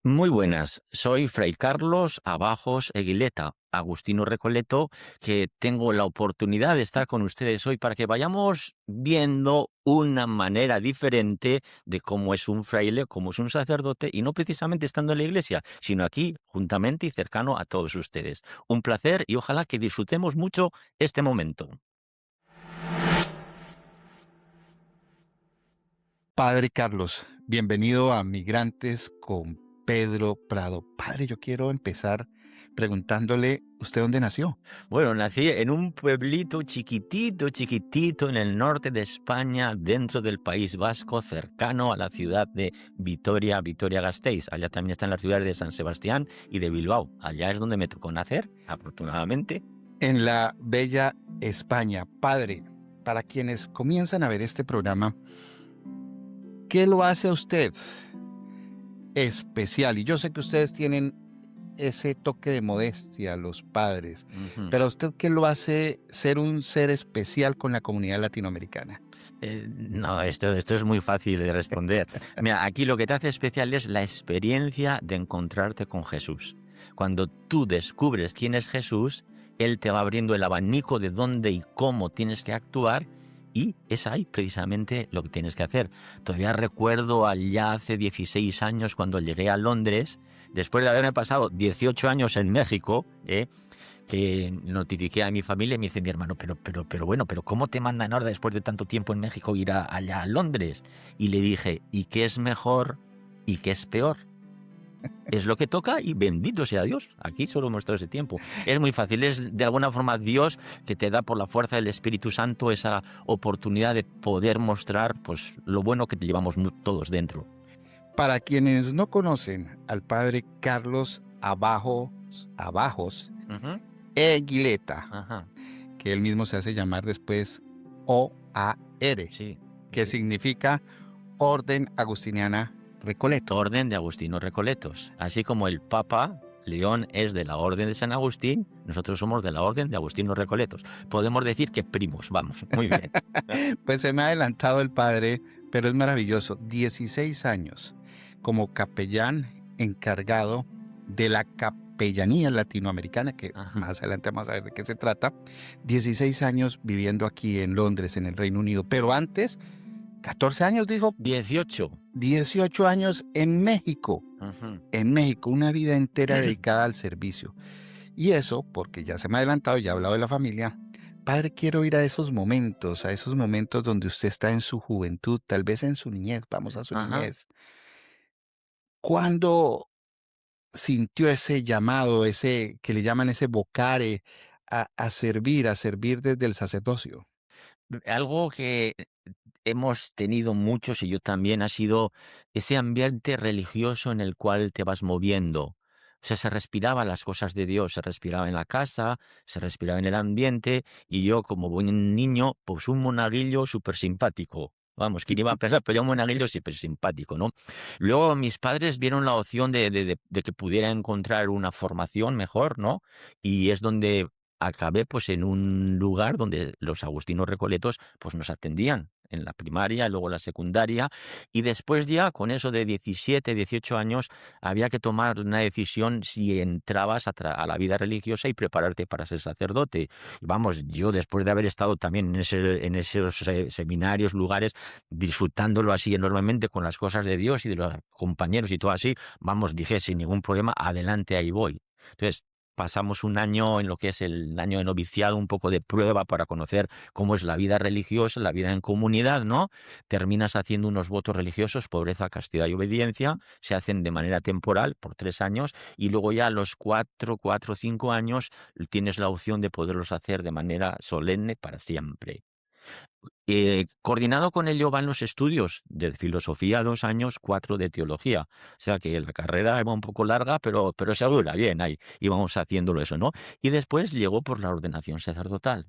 Muy buenas, soy Fray Carlos Abajos Eguileta, agustino recoleto, que tengo la oportunidad de estar con ustedes hoy para que vayamos viendo una manera diferente de cómo es un fraile, cómo es un sacerdote, y no precisamente estando en la iglesia, sino aquí, juntamente y cercano a todos ustedes. Un placer y ojalá que disfrutemos mucho este momento. Padre Carlos, bienvenido a Migrantes con Pedro Prado. Padre, yo quiero empezar preguntándole, ¿usted dónde nació? Bueno, nací en un pueblito chiquitito, chiquitito en el norte de España, dentro del País Vasco, cercano a la ciudad de Vitoria, Vitoria-Gasteiz. Allá también están las ciudades de San Sebastián y de Bilbao. Allá es donde me tocó nacer, afortunadamente. En la bella España. Padre, para quienes comienzan a ver este programa, ¿qué lo hace a usted especial? Y yo sé que ustedes tienen ese toque de modestia, los padres, Ujú. pero ¿a usted qué lo hace ser un ser especial con la comunidad latinoamericana? No, esto es muy fácil de responder. Mira, aquí lo que te hace especial es la experiencia de encontrarte con Jesús. Cuando tú descubres quién es Jesús, Él te va abriendo el abanico de dónde y cómo tienes que actuar y es ahí precisamente lo que tienes que hacer. Todavía recuerdo allá hace 16 años cuando llegué a Londres, después de haberme pasado 18 años en México, que notifiqué a mi familia y me dice mi hermano, pero bueno, pero ¿cómo te mandan ahora después de tanto tiempo en México ir allá a Londres? Y le dije, ¿y qué es mejor y qué es peor? Es lo que toca y bendito sea Dios. Aquí solo hemos estado ese tiempo. Es muy fácil, es de alguna forma Dios que te da por la fuerza del Espíritu Santo esa oportunidad de poder mostrar pues lo bueno que te llevamos todos dentro. Para quienes no conocen al padre Carlos Abajos Ujú. Eguileta, Ajá, que él mismo se hace llamar después OAR, sí. que significa Orden Agustiniana Recoleto. Orden de Agustino Recoletos. Así como el Papa León es de la Orden de San Agustín, nosotros somos de la Orden de Agustino Recoletos. Podemos decir que primos, vamos, muy bien. Pues se me ha adelantado el padre, pero es maravilloso. 16 años como capellán encargado de la capellanía latinoamericana, que Ajá. más adelante vamos a ver de qué se trata. 16 años viviendo aquí en Londres, en el Reino Unido, pero antes, 14 años, dijo, 18. 18 años Ujú. en México, una vida entera dedicada al servicio. Y eso, porque ya se me ha adelantado, ya he hablado de la familia. Padre, quiero ir a esos momentos donde usted está en su juventud, tal vez en su niñez, vamos a su Ajá. niñez. ¿Cuándo sintió ese llamado, ese que le llaman ese vocare, a servir desde el sacerdocio? Algo que hemos tenido muchos y yo también ha sido ese ambiente religioso en el cual te vas moviendo. O sea, se respiraba las cosas de Dios, se respiraba en la casa, se respiraba en el ambiente y yo como buen niño, pues un monaguillo súper simpático. Vamos, ¿quién iba a pensar? Pero yo un monaguillo súper simpático, ¿no? Luego mis padres vieron la opción de que pudiera encontrar una formación mejor, ¿no? Y es donde acabé pues en un lugar donde los agustinos recoletos pues nos atendían en la primaria, luego la secundaria, y después ya con eso de 17, 18 años había que tomar una decisión si entrabas a la vida religiosa y prepararte para ser sacerdote. Y vamos, yo después de haber estado también en esos seminarios, lugares, disfrutándolo así enormemente con las cosas de Dios y de los compañeros y todo así, vamos, dije sin ningún problema, adelante, ahí voy. Entonces, pasamos un año en lo que es el año de noviciado, un poco de prueba para conocer cómo es la vida religiosa, la vida en comunidad, ¿no? Terminas haciendo unos votos religiosos, pobreza, castidad y obediencia, se hacen de manera temporal por 3 años y luego ya a los 4 o 5 años tienes la opción de poderlos hacer de manera solemne para siempre. Coordinado con ello van los estudios de filosofía, 2 años, 4 de teología. O sea que la carrera era un poco larga, pero segura, bien, ahí íbamos haciéndolo eso, ¿no? Y después llegó por la ordenación sacerdotal.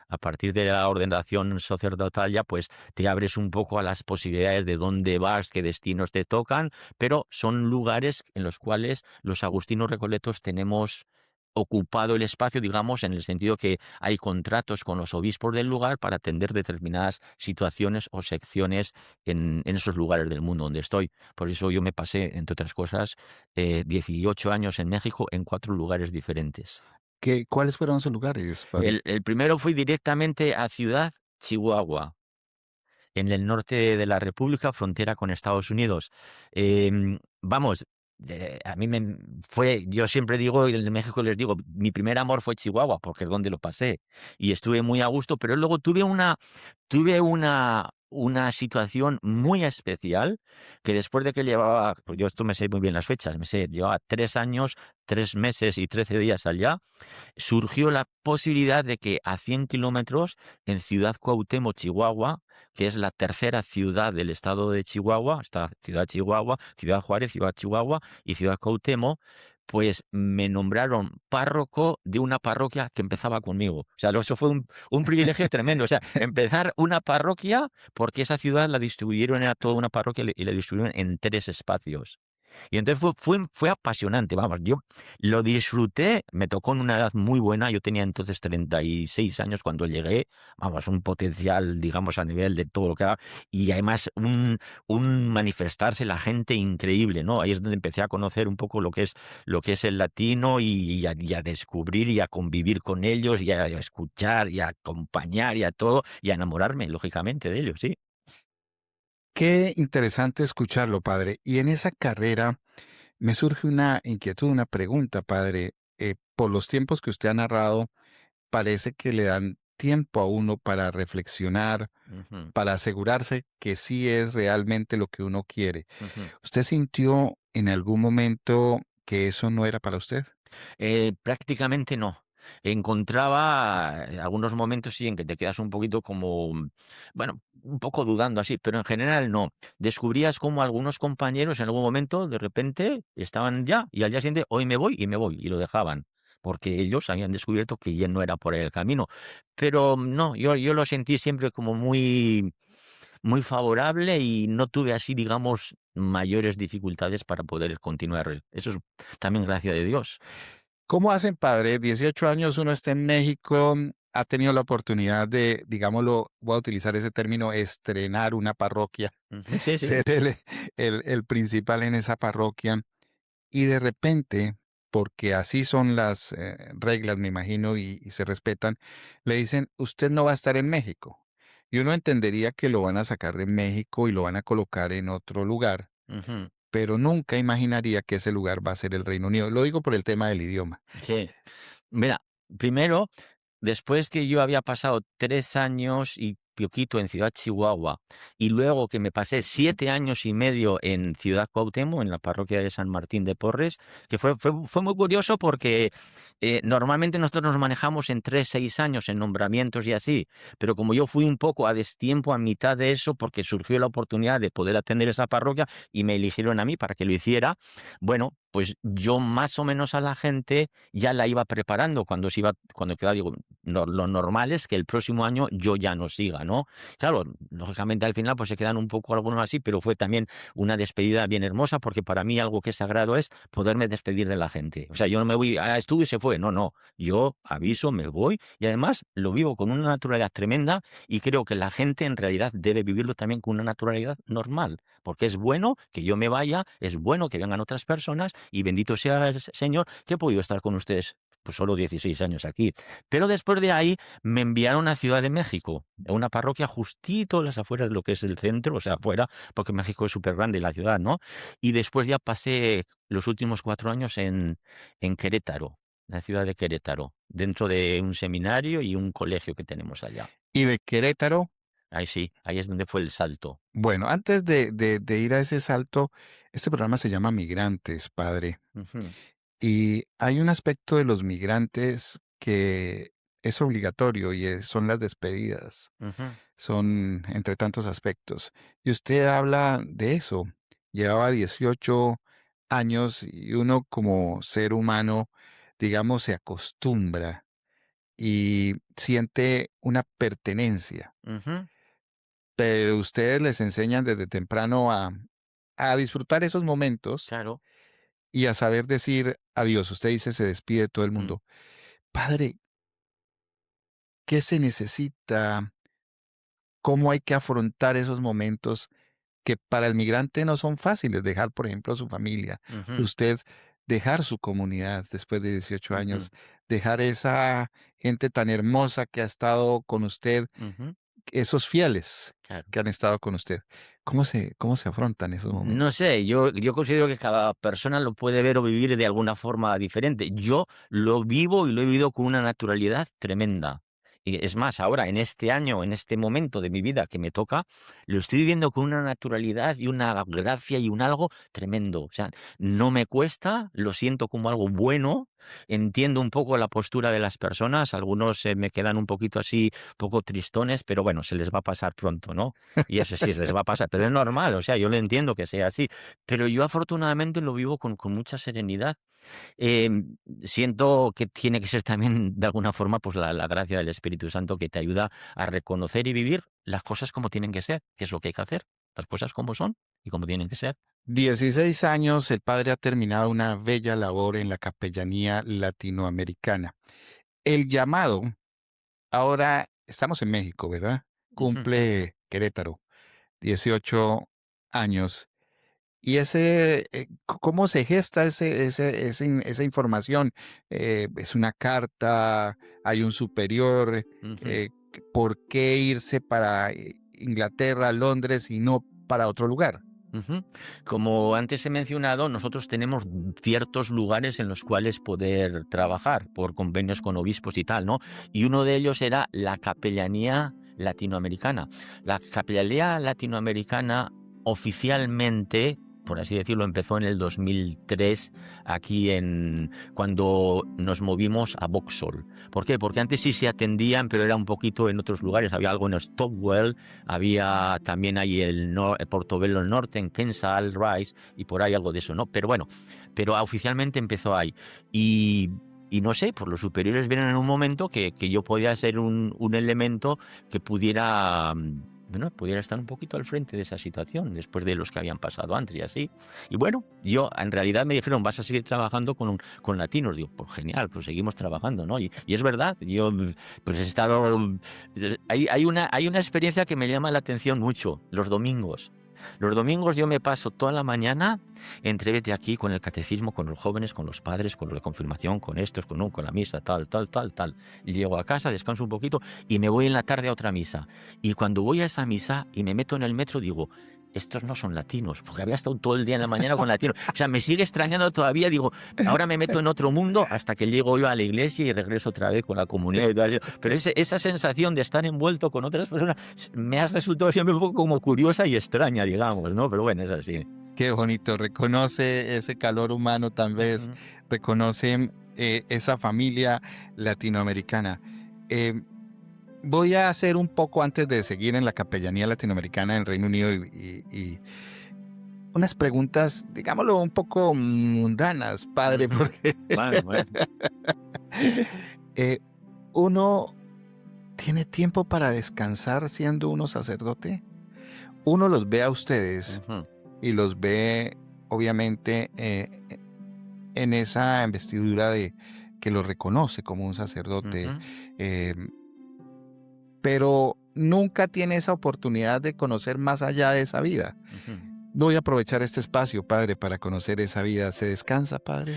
A partir de la ordenación sacerdotal ya pues te abres un poco a las posibilidades de dónde vas, qué destinos te tocan, pero son lugares en los cuales los agustinos recoletos tenemos ocupado el espacio, digamos, en el sentido que hay contratos con los obispos del lugar para atender determinadas situaciones o secciones en esos lugares del mundo donde estoy. Por eso yo me pasé, entre otras cosas, 18 años en México en 4 lugares diferentes. ¿Cuáles fueron esos lugares, padre? El primero fui directamente a Ciudad Chihuahua, en el norte de la república, frontera con Estados Unidos. Vamos, a mí me fue, yo siempre digo, y en México les digo, mi primer amor fue Chihuahua, porque es donde lo pasé, y estuve muy a gusto, pero luego tuve una situación muy especial, que después de que llevaba, pues yo esto me sé muy bien las fechas, llevaba 3 años, 3 meses y 13 días allá, surgió la posibilidad de que a 100 kilómetros, en Ciudad Cuauhtémoc, Chihuahua, que es la tercera ciudad del estado de Chihuahua, está Ciudad Chihuahua, Ciudad Juárez, Ciudad Chihuahua y Ciudad Cuauhtémoc, pues me nombraron párroco de una parroquia que empezaba conmigo. O sea, eso fue un privilegio tremendo. O sea, empezar una parroquia, porque esa ciudad la distribuyeron, era toda una parroquia y la distribuyeron en 3 espacios. Y entonces fue apasionante, vamos, yo lo disfruté, me tocó en una edad muy buena, yo tenía entonces 36 años cuando llegué, vamos, un potencial, digamos, a nivel de todo lo que haga, y además un manifestarse la gente increíble, ¿no? Ahí es donde empecé a conocer un poco lo que es el latino y a descubrir y a convivir con ellos y a escuchar y a acompañar y a todo y a enamorarme, lógicamente, de ellos, sí. Qué interesante escucharlo, padre. Y en esa carrera me surge una inquietud, una pregunta, padre. Por los tiempos que usted ha narrado, parece que le dan tiempo a uno para reflexionar, Ujú, para asegurarse que sí es realmente lo que uno quiere. ujú. ¿Usted sintió en algún momento que eso no era para usted? Prácticamente no. Encontraba algunos momentos sí en que te quedas un poquito como, bueno, un poco dudando así, pero en general no. Descubrías como algunos compañeros en algún momento de repente estaban ya y al día siguiente, hoy me voy, y lo dejaban, porque ellos habían descubierto que ya no era por ahí el camino. Pero no, yo lo sentí siempre como muy, muy favorable y no tuve así, digamos, mayores dificultades para poder continuar. Eso es también gracia de Dios. ¿Cómo hacen, padre? 18 años, uno está en México, ha tenido la oportunidad de, digámoslo, voy a utilizar ese término, estrenar una parroquia, Ujú, sí, sí. ser el principal en esa parroquia, y de repente, porque así son las reglas, me imagino, y se respetan, le dicen, usted no va a estar en México. Y uno entendería que lo van a sacar de México y lo van a colocar en otro lugar, Ujú, pero nunca imaginaría que ese lugar va a ser el Reino Unido. Lo digo por el tema del idioma. sí. Mira, primero, después que yo había pasado 3 años y poquito en Ciudad Chihuahua, y luego que me pasé 7 años y medio en Ciudad Cuauhtémoc, en la parroquia de San Martín de Porres, que fue muy curioso porque, normalmente nosotros nos manejamos en 3 6 años en nombramientos y así, pero como yo fui un poco a destiempo, a mitad de eso, porque surgió la oportunidad de poder atender esa parroquia y me eligieron a mí para que lo hiciera, bueno, pues yo más o menos a la gente ya la iba preparando cuando quedaba, digo, lo normal es que el próximo año yo ya no siga, ¿no? Claro, lógicamente al final pues se quedan un poco algunos así, pero fue también una despedida bien hermosa porque para mí algo que es sagrado es poderme despedir de la gente. O sea, yo no me voy, estuvo y se fue, no, no, yo aviso, me voy y además lo vivo con una naturalidad tremenda y creo que la gente en realidad debe vivirlo también con una naturalidad normal, porque es bueno que yo me vaya, es bueno que vengan otras personas y bendito sea el Señor que he podido estar con ustedes pues solo 16 años aquí. Pero después de ahí me enviaron a Ciudad de México, a una parroquia justito a las afueras de lo que es el centro, o sea, afuera, porque México es súper grande la ciudad, ¿no? Y después ya pasé los últimos 4 años en Querétaro, la ciudad de Querétaro, dentro de un seminario y un colegio que tenemos allá. Y de Querétaro, Ahí sí, ahí es donde fue el salto. bueno, antes de ir a ese salto, este programa se llama Migrantes, padre. Ujú, Y hay un aspecto de los migrantes que es obligatorio y son las despedidas. ujú, Son entre tantos aspectos. Y usted habla de eso. Llevaba 18 años y uno como ser humano, digamos, se acostumbra y siente una pertenencia. ujú, Pero ustedes les enseñan desde temprano a disfrutar esos momentos claro. y a saber decir adiós. Usted dice, se despide de todo el Mm, mundo. Padre, ¿qué se necesita? ¿Cómo hay que afrontar esos momentos que para el migrante no son fáciles? Dejar, por ejemplo, su familia, ujú, usted dejar su comunidad después de 18 ujú, años, dejar esa gente tan hermosa que ha estado con usted, ujú, esos fieles claro. que han estado con usted. ¿Cómo se afrontan esos No momentos? sé, yo considero que cada persona lo puede ver o vivir de alguna forma diferente. Yo lo vivo y lo he vivido con una naturalidad tremenda. Y es más, ahora, en este año, en este momento de mi vida que me toca, lo estoy viviendo con una naturalidad y una gracia y un algo tremendo. O sea, no me cuesta, lo siento como algo bueno, entiendo un poco la postura de las personas, algunos me quedan un poquito así, poco tristones, pero bueno, se les va a pasar pronto, ¿no? Y eso sí, les va a pasar, pero es normal, o sea, yo lo entiendo que sea así, pero yo afortunadamente lo vivo con mucha serenidad. Siento que tiene que ser también de alguna forma pues la gracia del Espíritu Santo que te ayuda a reconocer y vivir las cosas como tienen que ser, que es lo que hay que hacer, las cosas como son y como tienen que ser. 16 años, el padre ha terminado una bella labor en la capellanía latinoamericana. El llamado, ahora estamos en México, ¿verdad? Ujú, Cumple Querétaro, 18 años. Y ¿cómo se gesta esa información? ¿Es una carta? ¿Hay un superior? ujú. ¿Por qué irse para Inglaterra, Londres y no para otro lugar? Ujú. Como antes he mencionado, nosotros tenemos ciertos lugares en los cuales poder trabajar por convenios con obispos y tal, ¿no? Y uno de ellos era la capellanía latinoamericana. La capellanía latinoamericana oficialmente, por así decirlo, empezó en el 2003 aquí cuando nos movimos a Vauxhall. ¿Por qué? Porque antes sí se atendían, pero era un poquito en otros lugares. Había algo en Stockwell, había también ahí el Portobelo Norte, en Kensal Rise, y por ahí algo de eso, ¿no? Pero bueno, pero oficialmente empezó ahí. Y, y no sé, pues los superiores vieron en un momento que yo podía ser un elemento que pudiera, bueno, pudiera estar un poquito al frente de esa situación, después de los que habían pasado antes y así. Y bueno, yo en realidad me dijeron, vas a seguir trabajando con latinos. Digo, pues genial, pues seguimos trabajando, ¿no? Y es verdad, yo pues he estado hay una experiencia que me llama la atención mucho, los domingos. Los domingos yo me paso toda la mañana entre vete aquí con el catecismo, con los jóvenes, con los padres, con lo de confirmación, con estos, con la misa, tal, tal, tal, tal. Y llego a casa, descanso un poquito y me voy en la tarde a otra misa. Y cuando voy a esa misa y me meto en el metro, digo, estos no son latinos, porque había estado todo el día en la mañana con latinos. O sea, me sigue extrañando todavía, digo, ahora me meto en otro mundo hasta que llego yo a la iglesia y regreso otra vez con la comunidad y todo eso. Pero esa sensación de estar envuelto con otras personas me ha resultado siempre un poco como curiosa y extraña, digamos, ¿no? Pero bueno, es así. Qué bonito, reconoce ese calor humano tal vez, Ujú, reconoce esa familia latinoamericana. Eh, Voy a hacer un poco antes de seguir en la capellanía latinoamericana en Reino Unido y unas preguntas, digámoslo, un poco mundanas, padre, ujú. porque Bueno, bueno. eh, uno tiene tiempo para descansar siendo uno sacerdote. Uno los ve a ustedes Ujú, y los ve, obviamente, en esa investidura de que lo reconoce como un sacerdote, ujú, eh, pero nunca tiene esa oportunidad de conocer más allá de esa vida. ujú. Voy a aprovechar este espacio, padre, para conocer esa vida. ¿Se descansa, padre?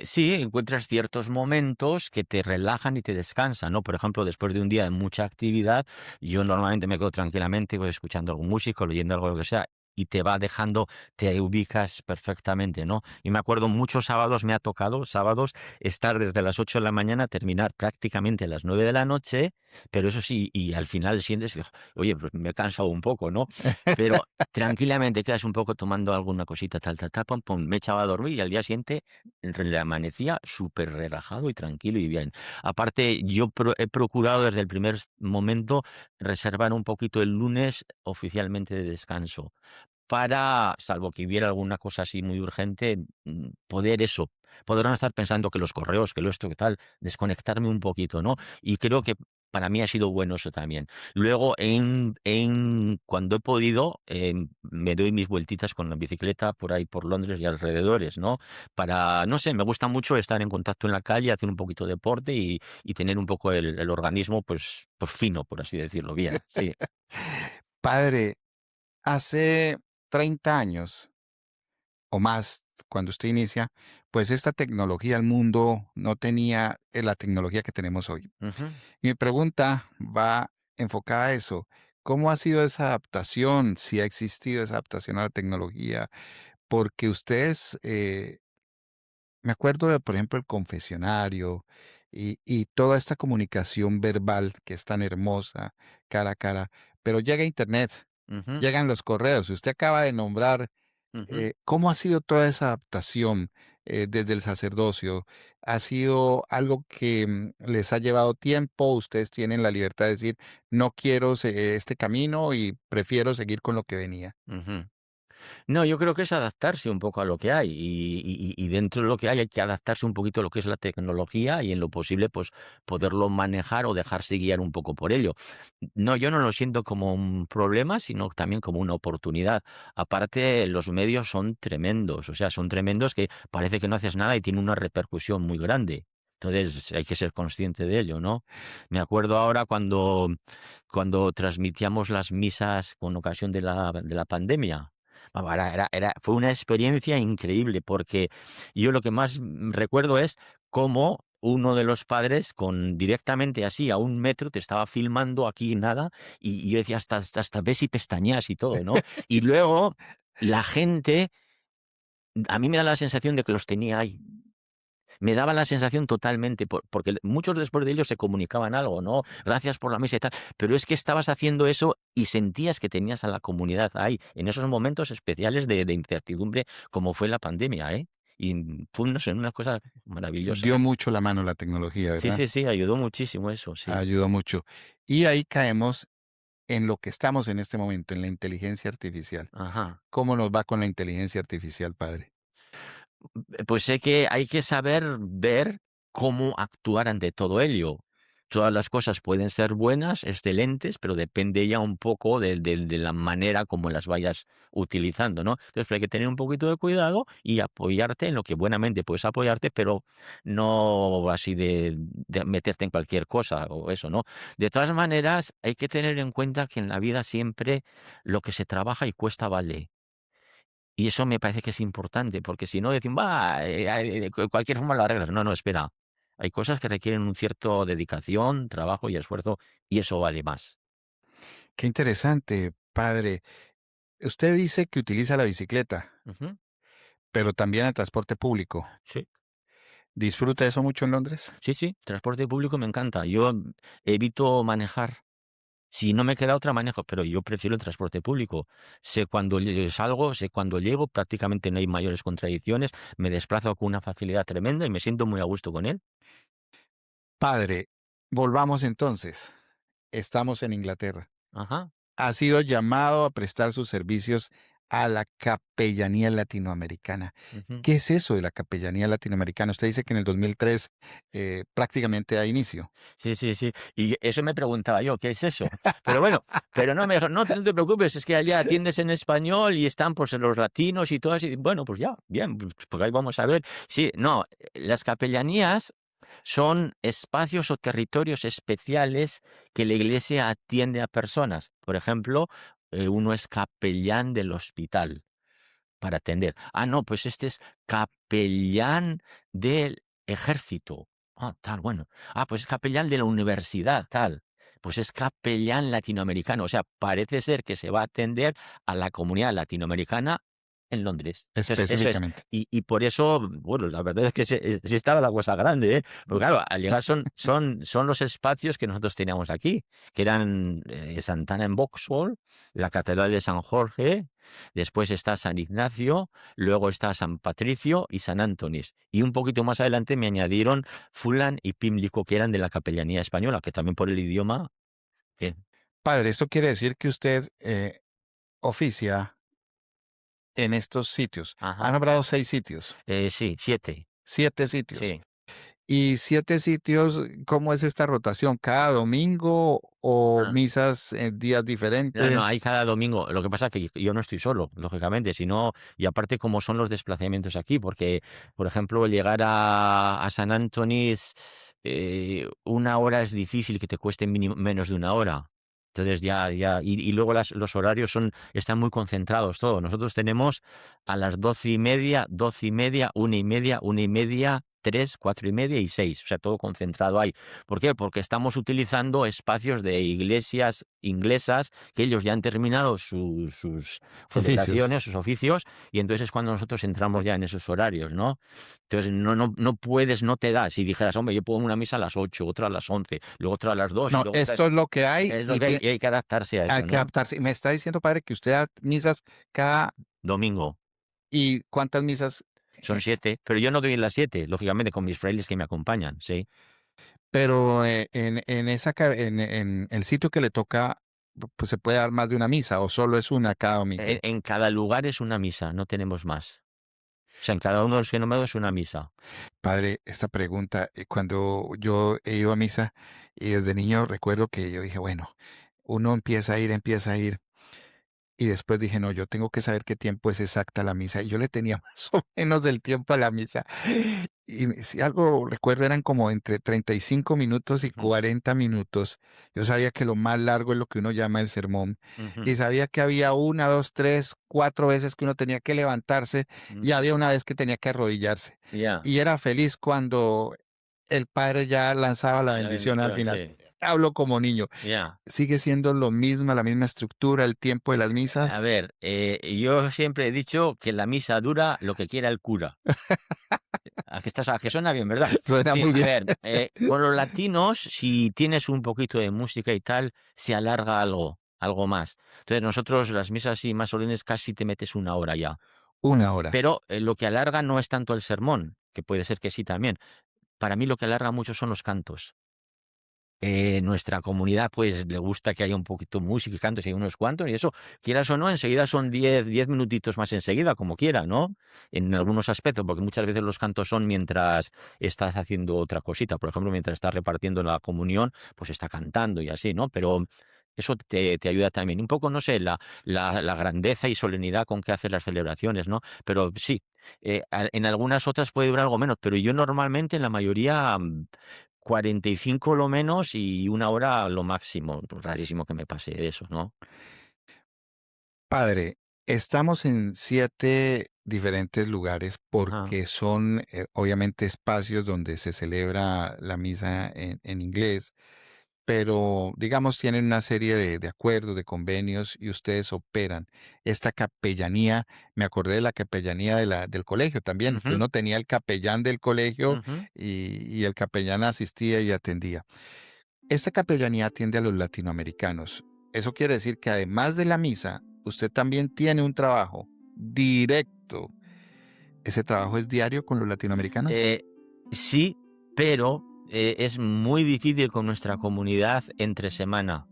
Sí, encuentras ciertos momentos que te relajan y te descansan, ¿no? Por ejemplo, después de un día de mucha actividad, yo normalmente me quedo tranquilamente pues, escuchando algún músico, leyendo algo, lo que sea, y te va dejando, te ubicas perfectamente, ¿no? Y me acuerdo, muchos sábados me ha tocado, sábados, estar desde las 8 de la mañana, terminar prácticamente a las 9 de la noche, pero eso sí, y al final sientes, oye, pues me he cansado un poco, ¿no? Pero tranquilamente quedas un poco tomando alguna cosita, tal, tal, tal, pum, pum, me echaba a dormir y al día siguiente amanecía súper relajado y tranquilo y bien. Aparte, yo he procurado desde el primer momento reservar un poquito el lunes oficialmente de descanso para, salvo que hubiera alguna cosa así muy urgente, poder eso, poder no estar pensando que los correos, que lo esto, que tal, desconectarme un poquito, ¿no? Y creo que para mí ha sido bueno eso también. Luego, cuando he podido, me doy mis vueltitas con la bicicleta por ahí, por Londres y alrededores, ¿no? No sé, me gusta mucho estar en contacto en la calle, hacer un poquito de deporte y tener un poco el organismo, pues fino, por así decirlo, bien, sí. Padre, hace 30 años o más, cuando usted inicia, pues esta tecnología, el mundo no tenía la tecnología que tenemos hoy. Ujú, Y mi pregunta va enfocada a eso. ¿Cómo ha sido esa adaptación? Si ha existido esa adaptación a la tecnología, porque ustedes, me acuerdo de, por ejemplo, el confesionario y toda esta comunicación verbal que es tan hermosa, cara a cara, pero llega Internet, ujú, llegan los correos. Usted acaba de nombrar ujú. ¿cómo ha sido toda esa adaptación desde el sacerdocio? ¿Ha sido algo que les ha llevado tiempo? ¿Ustedes tienen la libertad de decir, no quiero este camino y prefiero seguir con lo que venía? Ujú. No, yo creo que es adaptarse un poco a lo que hay y dentro de lo que hay que adaptarse un poquito a lo que es la tecnología y en lo posible pues poderlo manejar o dejarse guiar un poco por ello. No, yo no lo siento como un problema, sino también como una oportunidad. Aparte, los medios son tremendos, o sea, son tremendos que parece que no haces nada y tiene una repercusión muy grande. Entonces hay que ser consciente de ello, ¿no? Me acuerdo ahora cuando transmitíamos las misas con ocasión de la pandemia. Vamos, fue una experiencia increíble, porque yo lo que más recuerdo es cómo uno de los padres directamente así a 1 metro te estaba filmando aquí nada, y yo decía hasta ves y pestañeas y todo, ¿no? Y luego la gente, a mí me da la sensación de que los tenía ahí. Me daba la sensación totalmente, porque muchos después de ellos se comunicaban algo, ¿no? Gracias por la misa y tal, pero es que estabas haciendo eso y sentías que tenías a la comunidad ahí, en esos momentos especiales de incertidumbre, como fue la pandemia, ¿eh? Y fue, no sé, una cosa maravillosa. Dio mucho la mano la tecnología, Sí, ¿verdad? sí, sí, ayudó muchísimo eso, sí. Ayudó mucho. Y ahí caemos en lo que estamos en este momento, en la inteligencia artificial. Ajá. ¿Cómo nos va con la inteligencia artificial, padre? Pues sé que hay que saber ver cómo actuar ante todo ello. Todas las cosas pueden ser buenas, excelentes, pero depende ya un poco de la manera como las vayas utilizando, ¿no? Entonces hay que tener un poquito de cuidado y apoyarte en lo que buenamente puedes apoyarte, pero no así de meterte en cualquier cosa o eso, ¿no? De todas maneras, hay que tener en cuenta que en la vida siempre lo que se trabaja y cuesta vale. Y eso me parece que es importante, porque si no decimos: "Va, de cualquier forma lo arreglas". No, no, espera. Hay cosas que requieren un cierto dedicación, trabajo y esfuerzo, y eso vale más. Qué interesante, padre. Usted dice que utiliza la bicicleta, Ujú. pero también el transporte público. Sí, ¿Disfruta eso mucho en Londres? sí, sí, transporte público me encanta. Yo evito manejar. Si no me queda otra, manejo, pero yo prefiero el transporte público. Sé cuándo salgo, sé cuándo llego, prácticamente no hay mayores contradicciones, me desplazo con una facilidad tremenda y me siento muy a gusto con él. Padre, volvamos entonces. Estamos en Inglaterra. Ajá. Ha sido llamado a prestar sus servicios a la capellanía latinoamericana. Ujú. ¿Qué es eso de la capellanía latinoamericana? Usted dice que en el 2003 prácticamente da inicio. Sí, sí, sí. Y eso me preguntaba yo, ¿qué es eso? Pero bueno, pero no me dijo: "No te preocupes, es que allá atiendes en español y están, pues, los latinos y todo así". Bueno, pues ya, bien, pues ahí vamos a ver. Sí, no, las capellanías son espacios o territorios especiales que la Iglesia atiende a personas. Por ejemplo, uno es capellán del hospital para atender. Ah, no, pues este es capellán del ejército. Ah, tal, bueno. Ah, pues es capellán de la universidad, tal. Pues es capellán latinoamericano. O sea, parece ser que se va a atender a la comunidad latinoamericana en Londres. Eso es. Específicamente. Y por eso, bueno, la verdad es que sí estaba la cosa grande, ¿eh? Porque claro, al llegar son los espacios que nosotros teníamos aquí, que eran Santana en Vauxhall, la Catedral de San Jorge. Después está San Ignacio, luego está San Patricio y San Antonís. Y un poquito más adelante me añadieron Fulham y Pimlico, que eran de la Capellanía Española, que también por el idioma. eh, Padre, esto quiere decir que usted oficia en estos sitios. Ha ajá. nombrado 6 sitios, Sí, 7. 7 sitios. Sí. Y 7 sitios, ¿cómo es esta rotación? ¿Cada domingo o Ah. misas en días No, diferentes? no, hay cada domingo. Lo que pasa es que yo no estoy solo, lógicamente, sino y aparte cómo son los desplazamientos aquí, porque, por ejemplo, llegar a San Antony's, 1 hora es difícil que te cueste menos de 1 hora. Entonces y luego los horarios están muy concentrados todos. Nosotros tenemos a las 12:30, 12:30, 1:30, 1:30, 3, 4:30 y 6. O sea, todo concentrado ahí. ¿Por qué? Porque estamos utilizando espacios de iglesias inglesas que ellos ya han terminado sus Oficios. celebraciones, sus oficios, y entonces es cuando nosotros entramos ya en esos horarios, ¿no? Entonces no puedes, no te da. Si dijeras, hombre, yo pongo una misa a las 8, otra a las 11, luego otra a las 2 y No, luego otra esto es lo que hay es lo y que hay, y hay que adaptarse a hay eso, que ¿no? adaptarse. Y me está diciendo, padre, que usted da misas cada... Domingo ¿Y cuántas misas? son 7, pero yo no doy las 7, lógicamente con mis frailes que me acompañan, ¿sí? Pero en el sitio que le toca, pues se puede dar más de una misa o solo es una cada En, domingo. en cada lugar es una misa, no tenemos más. O sea, en cada uno de los números es una misa. Padre, esta pregunta, cuando yo he ido a misa y desde niño recuerdo que yo dije, bueno, uno empieza a ir. Y después dije, no, yo tengo que saber qué tiempo es exacta la misa. Y yo le tenía más o menos del tiempo a la misa. Y si algo recuerdo eran como entre 35 minutos y Ujú, 40 minutos. Yo sabía que lo más largo es lo que uno llama el sermón. ujú, Y sabía que había 1, 2, 3, 4 veces que uno tenía que levantarse y ujú. había una vez que tenía que arrodillarse. Ya, Y era feliz cuando el padre ya lanzaba la la bendición al bendición, final. sí. Hablo como niño. Ya. Sigue siendo lo mismo, la misma estructura, el tiempo de las A misas. ver, yo siempre he dicho que la misa dura lo que quiera el cura. A que suena bien, ¿verdad? Suena Sí, muy a bien. ver, con los latinos, si tienes un poquito de música y tal, se alarga algo más. Entonces nosotros las misas así más solemnes casi te metes 1 hora ya. 1 hora. Pero lo que alarga no es tanto el sermón, que puede ser que sí también. Para mí lo que alarga mucho son los cantos. Nuestra comunidad, pues, le gusta que haya un poquito de música y cantos, y hay unos cuantos, y eso, quieras o no, enseguida son 10 minutitos más enseguida, como quiera, ¿no? En algunos aspectos, porque muchas veces los cantos son mientras estás haciendo otra cosita. Por ejemplo, mientras estás repartiendo la comunión, pues está cantando y así, ¿no? Pero eso te ayuda también. Un poco, no sé, la grandeza y solemnidad con que haces las celebraciones, ¿no? Pero sí, en algunas otras puede durar algo menos, pero yo normalmente en la mayoría 45 lo menos y 1 hora lo máximo. Rarísimo que me pase de eso, ¿no? Padre, estamos en 7 diferentes lugares Ajá. porque son obviamente espacios donde se celebra la misa en inglés, pero digamos tienen una serie de acuerdos, de convenios y ustedes operan esta capellanía. Me acordé de la capellanía del colegio también, que Ujú, uno tenía el capellán del colegio ujú. y el capellán asistía y atendía. Esta capellanía atiende a los latinoamericanos. Eso quiere decir que además de la misa, usted también tiene un trabajo directo. ¿Ese trabajo es diario con los latinoamericanos? Eh, sí, pero es muy difícil con nuestra comunidad entre semana,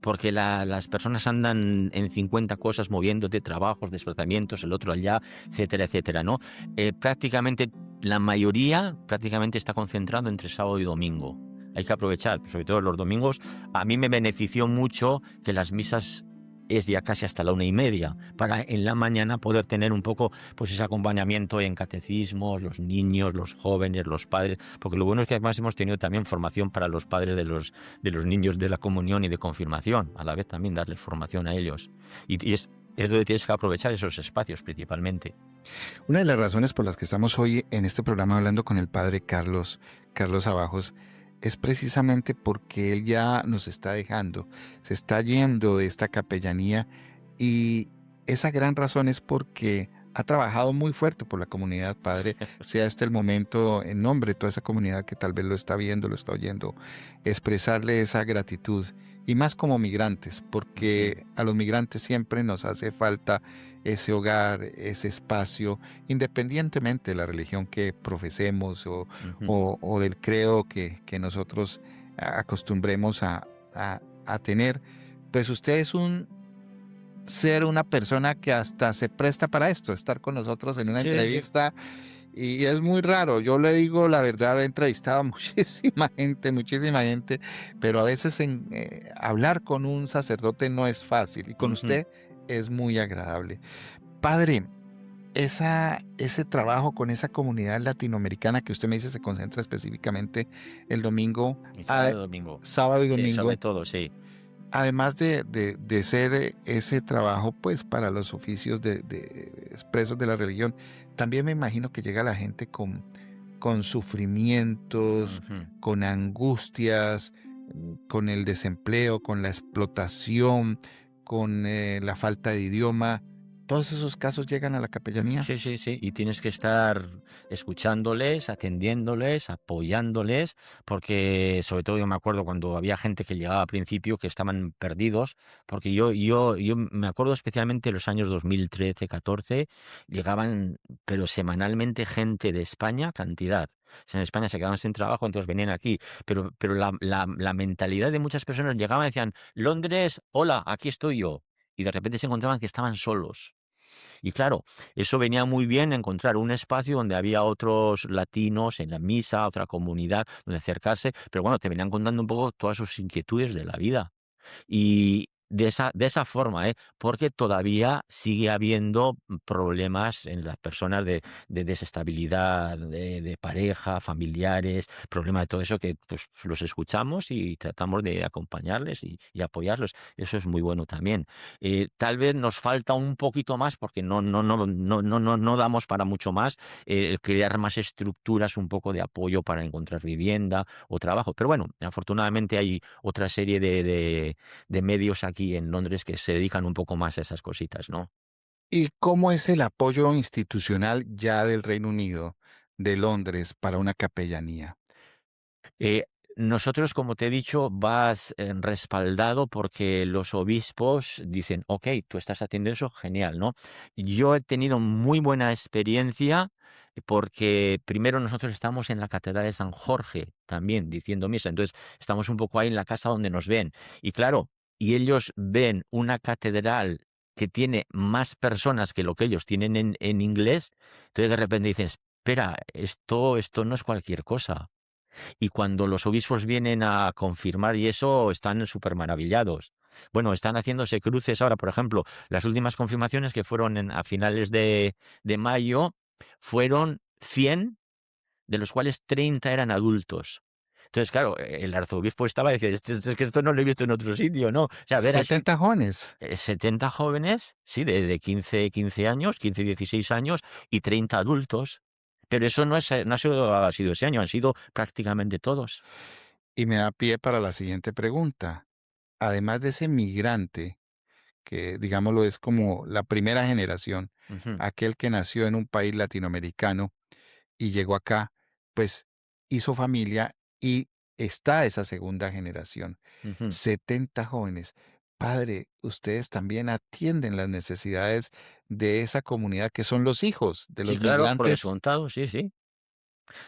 porque las personas andan en 50 cosas moviéndote, trabajos, desplazamientos, el otro allá, etcétera, etcétera, ¿no? Prácticamente la mayoría prácticamente está concentrado entre sábado y domingo. Hay que aprovechar, sobre todo los domingos. A mí me benefició mucho que las misas es ya casi hasta la 1:30, para en la mañana poder tener un poco pues ese acompañamiento en catecismos, los niños, los jóvenes, los padres, porque lo bueno es que además hemos tenido también formación para los padres de los niños de la comunión y de confirmación, a la vez también darles formación a ellos. Y es donde tienes que aprovechar esos espacios principalmente. Una de las razones por las que estamos hoy en este programa hablando con el padre Carlos Abajos, es precisamente porque él ya nos está dejando, se está yendo de esta capellanía y esa gran razón es porque ha trabajado muy fuerte por la comunidad, padre, sea este el momento en nombre de toda esa comunidad que tal vez lo está viendo, lo está oyendo, expresarle esa gratitud y más como migrantes, Ujú, porque a los migrantes siempre nos hace falta ese hogar, ese espacio, independientemente de la religión que profesemos ujú. o del credo que nosotros acostumbremos a tener, pues usted es un ser, una persona que hasta se presta para esto, estar con nosotros en una Sí, sí. entrevista Y es muy raro, yo le digo la verdad, he entrevistado a muchísima gente, pero a veces hablar con un sacerdote no es fácil y con Ujú, usted es muy agradable. Padre, ese trabajo con esa comunidad latinoamericana que usted me dice se concentra específicamente el domingo, y a- sábado y domingo. sábado y Sí, domingo, sobre todo, sí. además de ser ese trabajo pues para los oficios de expresos de la religión, también me imagino que llega la gente con sufrimientos, Ujú. con angustias, con el desempleo, con la explotación, con la falta de idioma. Todos esos casos llegan a la capellanía. Sí, sí, sí. Y tienes que estar escuchándoles, atendiéndoles, apoyándoles, porque sobre todo yo me acuerdo cuando había gente que llegaba al principio que estaban perdidos, porque yo me acuerdo especialmente en los años 2013, 14, llegaban, pero semanalmente gente de España, cantidad. O sea, en España se quedaban sin trabajo, entonces venían aquí. Pero la mentalidad de muchas personas llegaban y decían, Londres, hola, aquí estoy yo. Y de repente se encontraban que estaban solos. Y claro, eso venía muy bien encontrar un espacio donde había otros latinos en la misa, otra comunidad donde acercarse, pero bueno, te venían contando un poco todas sus inquietudes de la vida. Y de esa forma, porque todavía sigue habiendo problemas en las personas de desestabilidad, de pareja, familiares, problemas de todo eso que pues, los escuchamos y tratamos de acompañarles y apoyarlos. Eso es muy bueno también. Tal vez nos falta un poquito más porque no damos para mucho más, el crear más estructuras, un poco de apoyo para encontrar vivienda o trabajo. Pero bueno, afortunadamente hay otra serie de medios aquí en Londres que se dedican un poco más a esas cositas, ¿no? ¿Y cómo es el apoyo institucional ya del Reino Unido, de Londres, para una capellanía? Eh, Nosotros, como te he dicho, vas respaldado porque los obispos dicen, ok, tú estás haciendo eso, genial, ¿no? Yo he tenido muy buena experiencia porque primero nosotros estamos en la Catedral de San Jorge también diciendo misa, entonces estamos un poco ahí en la casa donde nos ven. Y claro, y ellos ven una catedral que tiene más personas que lo que ellos tienen en inglés, entonces de repente dicen, espera, esto no es cualquier cosa. Y cuando los obispos vienen a confirmar y eso, están súper maravillados. Bueno, están haciéndose cruces ahora, por ejemplo, las últimas confirmaciones que fueron a finales de mayo, fueron 100, de los cuales 30 eran adultos. Entonces, claro, el arzobispo estaba diciendo, es que esto no lo he visto en otro sitio, ¿no? O sea, ver así 70 jóvenes. 70 jóvenes, sí, de 15 años, 15 16 años y 30 adultos. Pero eso no ha sido ese año, han sido prácticamente todos. Y me da pie para la siguiente pregunta. Además de ese migrante, que digámoslo es como la primera generación, Ujú, aquel que nació en un país latinoamericano y llegó acá, pues hizo familia y está esa segunda generación. ujú. 70 jóvenes. Padre, ustedes también atienden las necesidades de esa comunidad que son los hijos de Sí, los claro, por migrantes. descontado, sí, sí.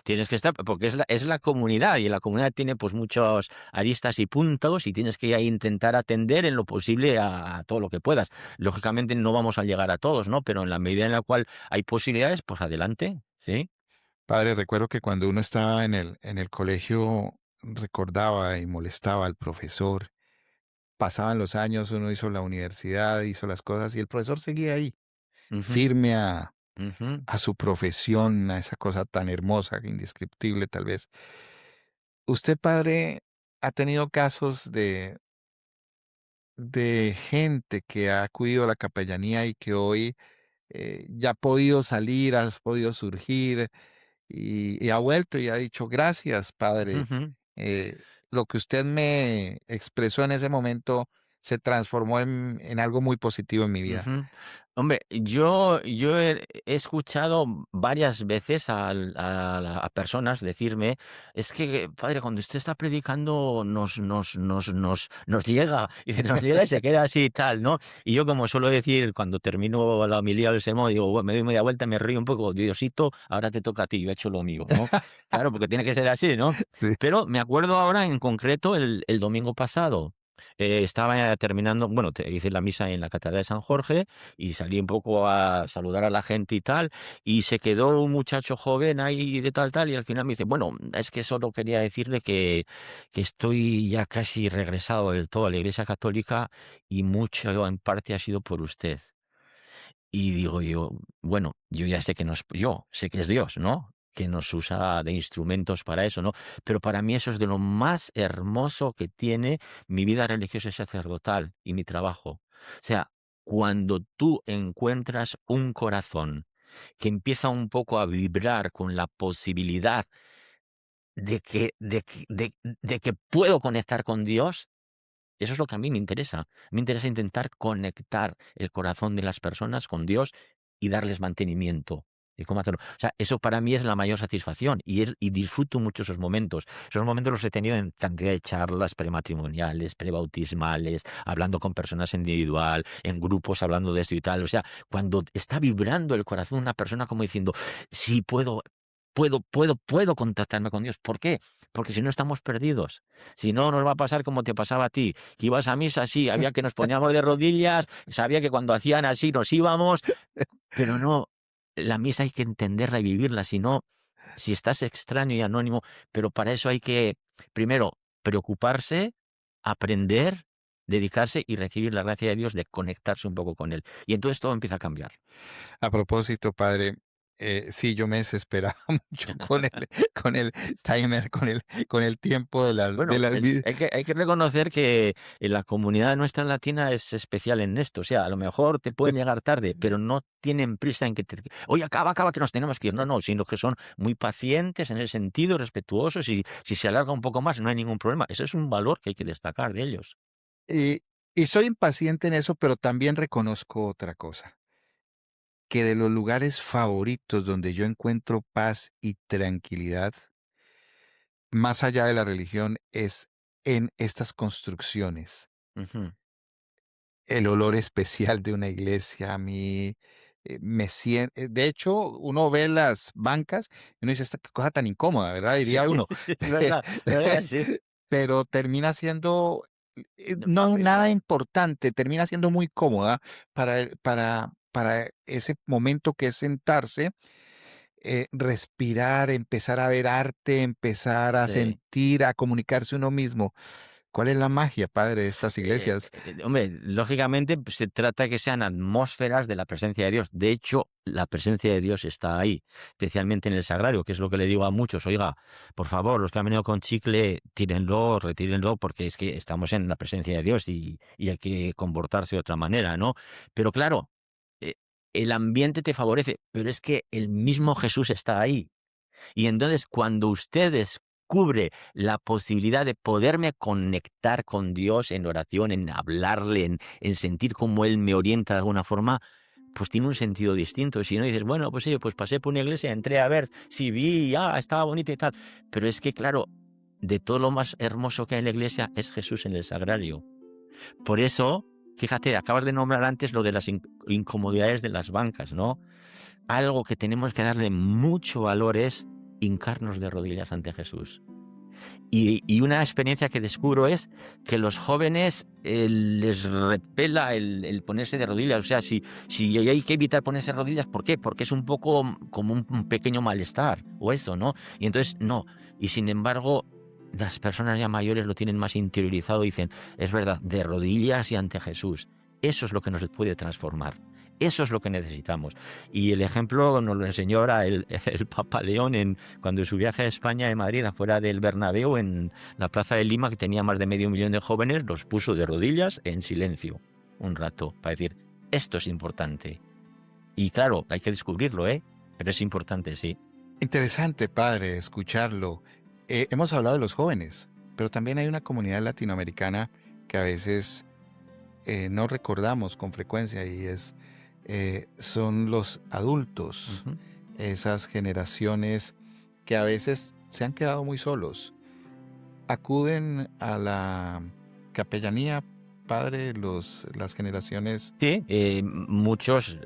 Tienes que estar, porque es la comunidad y la comunidad tiene pues muchos aristas y puntos y tienes que ahí intentar atender en lo posible a todo lo que puedas. Lógicamente no vamos a llegar a todos, ¿no? Pero en la medida en la cual hay posibilidades, pues adelante, ¿sí? Padre, recuerdo que cuando uno estaba en el colegio, recordaba y molestaba al profesor. Pasaban los años, uno hizo la universidad, hizo las cosas y el profesor seguía ahí, Ujú, firme ujú, a su profesión, a esa cosa tan hermosa, indescriptible tal vez. Usted, padre, ha tenido casos de gente que ha acudido a la capellanía y que hoy ya ha podido salir, ha podido surgir y ha vuelto y ha dicho, gracias, padre. ujú. Lo que usted me expresó en ese momento se transformó en algo muy positivo en mi vida. Ujú. Hombre, yo he escuchado varias veces a personas decirme, es que, padre, cuando usted está predicando nos llega, y dice, nos llega y se queda así y tal, ¿no? Y yo, como suelo decir, cuando termino la homilía o el sermón, digo, "Bueno, me doy media vuelta, me río un poco, Diosito, ahora te toca a ti, yo he hecho lo mío, ¿no?". Claro, porque tiene que ser así, ¿no? Sí. Pero me acuerdo ahora en concreto el domingo pasado. Estaba terminando, bueno, hice la misa en la Catedral de San Jorge y salí un poco a saludar a la gente y tal, y se quedó un muchacho joven ahí de tal, tal, y al final me dice, bueno, es que solo quería decirle que estoy ya casi regresado del todo a la Iglesia Católica y mucho en parte ha sido por usted. Y digo yo, bueno, yo ya sé que no es yo, sé que es Dios, ¿no? Que nos usa de instrumentos para eso, ¿no? Pero para mí eso es de lo más hermoso que tiene mi vida religiosa y sacerdotal y mi trabajo. O sea, cuando tú encuentras un corazón que empieza un poco a vibrar con la posibilidad de que puedo conectar con Dios, eso es lo que a mí me interesa. Me interesa intentar conectar el corazón de las personas con Dios y darles mantenimiento. ¿Y cómo hacerlo? O sea, eso para mí es la mayor satisfacción y disfruto mucho esos momentos. Esos momentos los he tenido en cantidad de charlas prematrimoniales, prebautismales, hablando con personas individual, en grupos hablando de esto y tal. O sea, cuando está vibrando el corazón de una persona como diciendo, sí, puedo contactarme con Dios. ¿Por qué? Porque si no estamos perdidos. Si no, nos va a pasar como te pasaba a ti, que ibas a misa, sí, había que nos poníamos de rodillas, sabía que cuando hacían así nos íbamos, pero no, la misa hay que entenderla y vivirla, si no, si estás extraño y anónimo, pero para eso hay que, primero, preocuparse, aprender, dedicarse y recibir la gracia de Dios de conectarse un poco con Él. Y entonces todo empieza a cambiar. A propósito, padre, sí, yo me desesperaba mucho con el timer, con el tiempo de Bueno, las vi hay que reconocer que la comunidad nuestra latina es especial en esto. O sea, a lo mejor te pueden llegar tarde, pero no tienen prisa en que te... Oye, acaba, acaba, que nos tenemos que ir. No, no, sino que son muy pacientes en el sentido, respetuosos, y si se alarga un poco más no hay ningún problema. Eso es un valor que hay que destacar de ellos. y y soy impaciente en eso, pero también reconozco otra cosa, que de los lugares favoritos donde yo encuentro paz y tranquilidad, más allá de la religión, es en estas construcciones. Ujú. El olor especial de una iglesia a mí, me sien de hecho, uno ve las bancas y uno dice: "Esta qué cosa tan incómoda", ¿verdad? Sí, Diría uno. es verdad, es verdad, sí. Pero termina siendo, no Fácil. nada importante, termina siendo muy cómoda para ese momento que es sentarse, respirar, empezar a ver arte, empezar a Sí. sentir, a comunicarse uno mismo. ¿Cuál es la magia, padre, de estas iglesias? Hombre, lógicamente pues, se trata de que sean atmósferas de la presencia de Dios. De hecho, la presencia de Dios está ahí, especialmente en el sagrario, que es lo que le digo a muchos. Oiga, por favor, los que han venido con chicle, tírenlo, retírenlo, porque es que estamos en la presencia de Dios y hay que comportarse de otra manera, ¿no? Pero claro, eh, el ambiente te favorece, pero es que el mismo Jesús está ahí. Y entonces, cuando usted descubre la posibilidad de poderme conectar con Dios en oración, en hablarle, en sentir cómo Él me orienta de alguna forma, pues tiene un sentido distinto. Si no dices, bueno, pues oye, pues pasé por una iglesia, entré a ver, sí vi, estaba bonita y tal. Pero es que, claro, de todo lo más hermoso que hay en la iglesia es Jesús en el sagrario. Por eso, fíjate, acabas de nombrar antes lo de las incomodidades de las bancas, ¿no? Algo que tenemos que darle mucho valor es hincarnos de rodillas ante Jesús. Y una experiencia que descubro es que los jóvenes les repela el ponerse de rodillas. O sea, si hay que evitar ponerse de rodillas, ¿por qué? Porque es un poco como un pequeño malestar o eso, ¿no? Y entonces, no. Y sin embargo, las personas ya mayores lo tienen más interiorizado y dicen, es verdad, de rodillas y ante Jesús. Eso es lo que nos puede transformar. Eso es lo que necesitamos. Y el ejemplo nos lo enseñó ahora el Papa León cuando en su viaje a España, de Madrid, afuera del Bernabéu, en la Plaza de Lima, que tenía más de medio millón de jóvenes, los puso de rodillas en silencio un rato para decir, esto es importante. Y claro, hay que descubrirlo, ¿eh? Pero es importante, sí. Interesante, padre, escucharlo. Hemos hablado de los jóvenes, pero también hay una comunidad latinoamericana que a veces no recordamos con frecuencia y son los adultos, Ujú. esas generaciones que a veces se han quedado muy solos. Acuden a la capellanía padre, las generaciones? Sí, muchos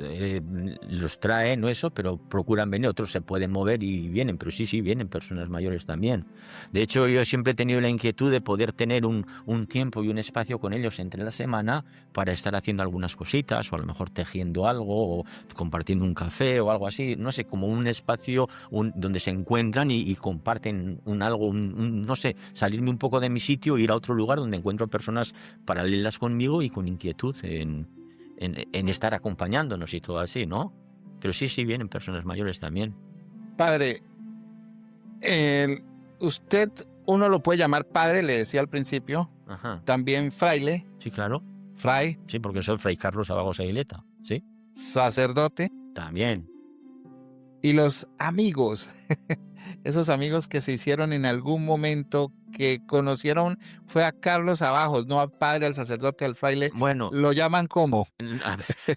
los traen, ¿no? Eso, pero procuran venir, otros se pueden mover y vienen, pero sí, sí, vienen personas mayores también. De hecho, yo siempre he tenido la inquietud de poder tener un tiempo y un espacio con ellos entre la semana para estar haciendo algunas cositas, o a lo mejor tejiendo algo, o compartiendo un café o algo así, no sé, como un espacio donde se encuentran y comparten un algo, no sé, salirme un poco de mi sitio, ir a otro lugar donde encuentro personas paralelas conmigo y con inquietud en estar acompañándonos y todo así, ¿no? Pero sí, sí, vienen personas mayores también. Padre, el- usted, uno lo puede llamar padre, le decía al principio, Ajá. también fraile, Sí, claro. fray, Sí, porque soy Fray Carlos Abago Saileta. Sí, sacerdote, también. y los amigos, esos amigos que se hicieron en algún momento, que conocieron, fue a Carlos Abajos, no al padre, al sacerdote, al fraile, Bueno, lo llaman como.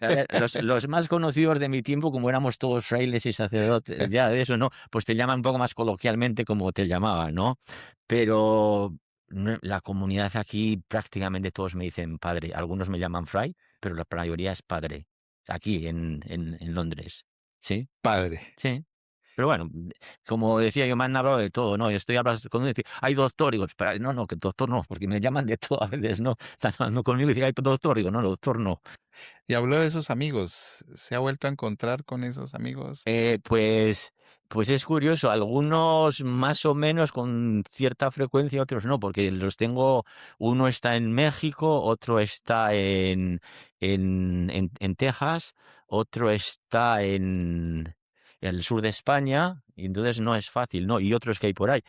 a ver, los más conocidos de mi tiempo, como éramos todos frailes y sacerdotes, ya de eso, ¿no? Pues te llaman un poco más coloquialmente como te llamaban, ¿no? Pero la comunidad aquí prácticamente todos me dicen padre. Algunos me llaman fray, pero la mayoría es padre. Aquí en Londres. Sí, Padre. sí. Pero bueno, como decía yo, me han hablado de todo, ¿no? Yo estoy hablando con uno y dice, hay doctor, digo, espera, no, no, que doctor no, porque me llaman de todo a veces, ¿no? Están hablando conmigo y dicen, hay doctor, digo, no, doctor no. Y habló de esos amigos, ¿se ha vuelto a encontrar con esos amigos? Pues es curioso, algunos más o menos con cierta frecuencia, otros no, porque los tengo, uno está en México, otro está en Texas, otro está en el sur de España, y entonces no es fácil, ¿no? Y otros que hay por ahí.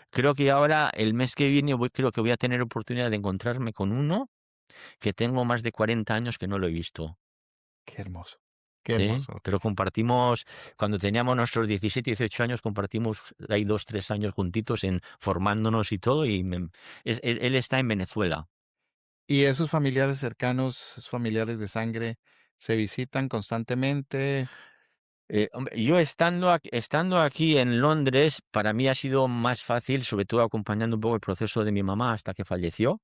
Creo que ahora, el mes que viene, creo que voy a tener oportunidad de encontrarme con uno que tengo más de 40 años que no lo he visto. Qué hermoso, qué Sí, hermoso. pero compartimos, cuando teníamos nuestros 17, 18 años, compartimos ahí 2, 3 años juntitos en formándonos y todo, y él está en Venezuela. ¿Y esos familiares cercanos, esos familiares de sangre, se visitan constantemente? Hombre, yo estando aquí en Londres, para mí ha sido más fácil, sobre todo acompañando un poco el proceso de mi mamá hasta que falleció.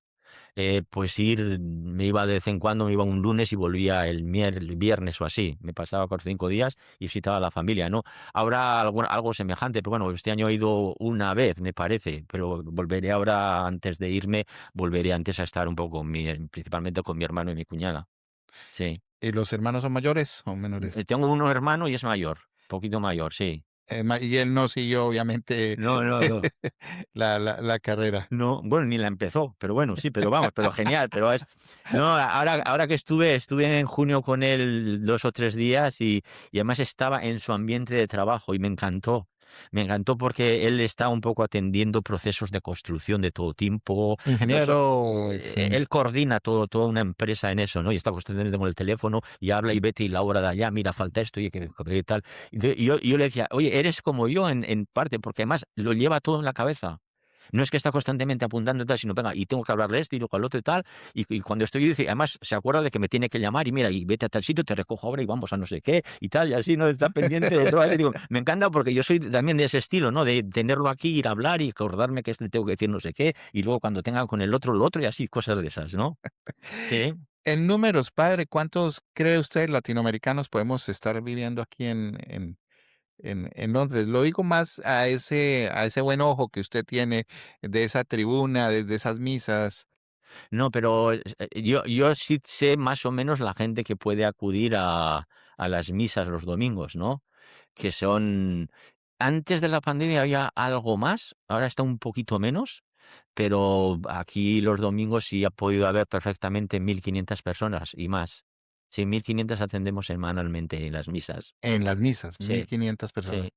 Pues me iba de vez en cuando, me iba un lunes y volvía el viernes o así. Me pasaba 4 o 5 días y visitaba a la familia, ¿no? Ahora algo semejante, pero bueno, este año he ido una vez, me parece, pero volveré ahora, antes de irme, volveré antes a estar un poco principalmente con mi hermano y mi cuñada. Sí. ¿Y los hermanos son mayores o menores? Tengo un hermano y es mayor, poquito mayor, sí. Y él no siguió, obviamente, No, no, no. la carrera. No, bueno, ni la empezó, pero bueno, sí, pero vamos, pero genial, pero no, ahora que estuve en junio con él 2 o 3 días y además estaba en su ambiente de trabajo y me encantó porque él está un poco atendiendo procesos de construcción de todo tipo, Ingeniero, sí. él coordina toda una empresa en eso, ¿no? Y está constantemente con el teléfono y habla y vete y la hora de allá, mira, falta esto y que tal. Y yo le decía, oye, eres como yo en parte, porque además lo lleva todo en la cabeza. No es que está constantemente apuntando y tal, sino, venga, y tengo que hablarle esto y luego al otro y tal. Y cuando estoy, dice, además se acuerda de que me tiene que llamar y mira, y vete a tal sitio, te recojo ahora y vamos a no sé qué y tal, y así, ¿no? Está pendiente de todo. Y digo, me encanta porque yo soy también de ese estilo, ¿no? De tenerlo aquí, ir a hablar y acordarme que le tengo que decir no sé qué, y luego cuando tenga con el otro, lo otro, y así, cosas de esas, ¿no? Sí. En números, padre, ¿cuántos cree usted latinoamericanos podemos estar viviendo aquí en Londres? Lo digo más a ese buen ojo que usted tiene de esa tribuna, de esas misas. No, pero yo sí sé más o menos la gente que puede acudir a las misas los domingos, ¿no? Que son, antes de la pandemia había algo más, ahora está un poquito menos, pero aquí los domingos sí ha podido haber perfectamente 1.500 personas y más. Sí, 1.500 atendemos semanalmente en las misas. En las misas, Sí, 1.500 personas. sí,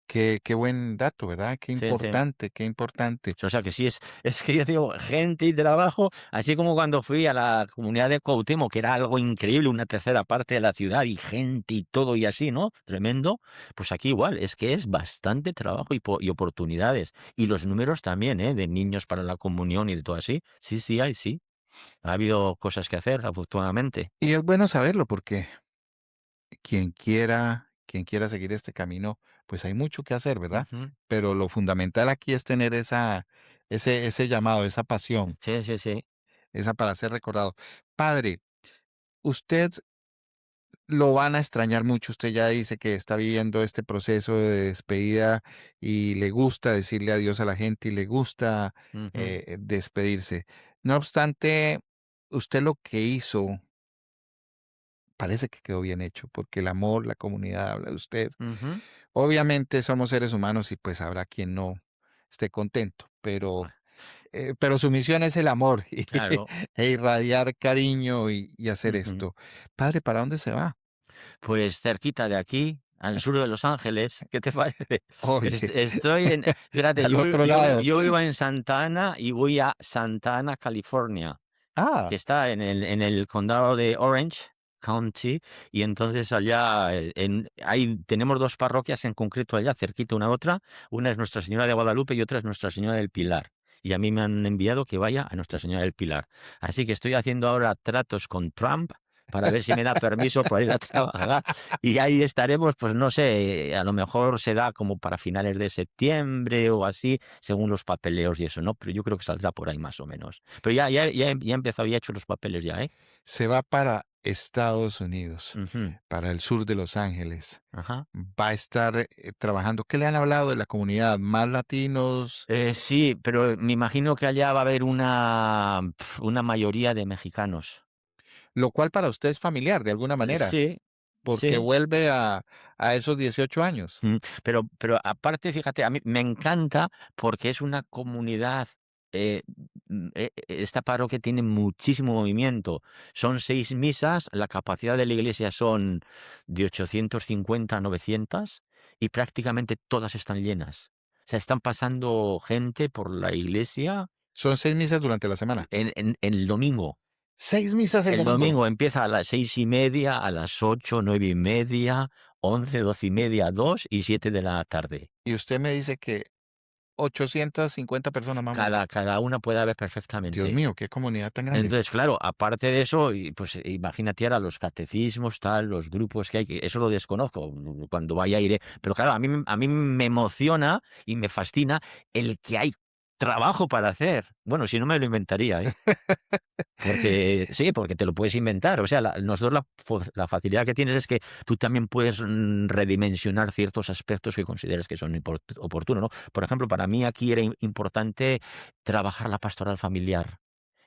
Qué buen dato, ¿verdad? Qué sí, sí. importante, qué importante. O sea que sí, es que yo digo, gente y trabajo, así como cuando fui a la comunidad de Cuauhtémoc, que era algo increíble, una tercera parte de la ciudad y gente y todo y así, ¿no? Tremendo. Pues aquí igual, es que es bastante trabajo y oportunidades. Y los números también, ¿eh? De niños para la comunión y de todo así. Sí, sí, hay, sí. Ha habido cosas que hacer, afortunadamente. Y es bueno saberlo porque quien quiera seguir este camino, pues hay mucho que hacer, ¿verdad? Ujú. Pero lo fundamental aquí es tener ese llamado, esa pasión. Sí, sí, sí. esa para ser recordado. Padre, usted lo van a extrañar mucho. Usted ya dice que está viviendo este proceso de despedida y le gusta decirle adiós a la gente y le gusta Ujú, despedirse. No obstante, usted lo que hizo parece que quedó bien hecho, porque el amor, la comunidad habla de usted. ujú. Obviamente somos seres humanos y pues habrá quien no esté contento, pero su misión es el amor Claro. e irradiar cariño y hacer Ujú. esto. Padre, ¿para dónde se va? Pues cerquita de aquí, al sur de Los Ángeles, ¿qué te parece? Oye, Estoy en fíjate, al otro lado. yo vivo en Santa Ana y voy a Santa Ana, California, que Ah, está en el condado de Orange County, y entonces allá, ahí tenemos 2 parroquias en concreto allá, cerquita una a otra. Una es Nuestra Señora de Guadalupe y otra es Nuestra Señora del Pilar. Y a mí me han enviado que vaya a Nuestra Señora del Pilar. Así que estoy haciendo ahora tratos con Trump para ver si me da permiso para ir a trabajar, y ahí estaremos, pues no sé, a lo mejor será como para finales de septiembre o así, según los papeleos y eso, ¿no? Pero yo creo que saldrá por ahí más o menos. Pero ya he empezado, ya he hecho los papeles ya, ¿eh? se va para Estados Unidos, Ujú, para el sur de Los Ángeles. ajá. Va a estar trabajando. ¿Qué le han hablado de la comunidad? ¿Más latinos? Sí, pero me imagino que allá va a haber una mayoría de mexicanos. Lo cual para usted es familiar de alguna manera, Sí, porque sí. vuelve a esos 18 años. Pero aparte, fíjate, a mí me encanta porque es una comunidad, eh, esta parroquia tiene muchísimo movimiento. Son 6 misas, la capacidad de la iglesia son de 850 a 900 y prácticamente todas están llenas. O sea, están pasando gente por la iglesia Son 6 misas durante la semana. en el domingo. 6 misas el El domingo. domingo empieza a las 6:30, a las 8, 9:30, 11, 12:30, 2 y 7 de la tarde. Y usted me dice que 850 personas más o menos. Cada una puede haber Dios perfectamente. mío, qué comunidad tan grande. Entonces, claro, aparte de eso, y pues imagínate ahora los catecismos, tal, los grupos que hay, que eso lo desconozco, cuando vaya iré. Pero claro, a mí me emociona y me fascina el que hay trabajo para hacer. Bueno, si no me lo inventaría, ¿eh? Porque sí, porque te lo puedes inventar. O sea, nosotros la facilidad que tienes es que tú también puedes redimensionar ciertos aspectos que consideres que son oportunos, ¿no? Por ejemplo, para mí aquí era importante trabajar la pastoral familiar.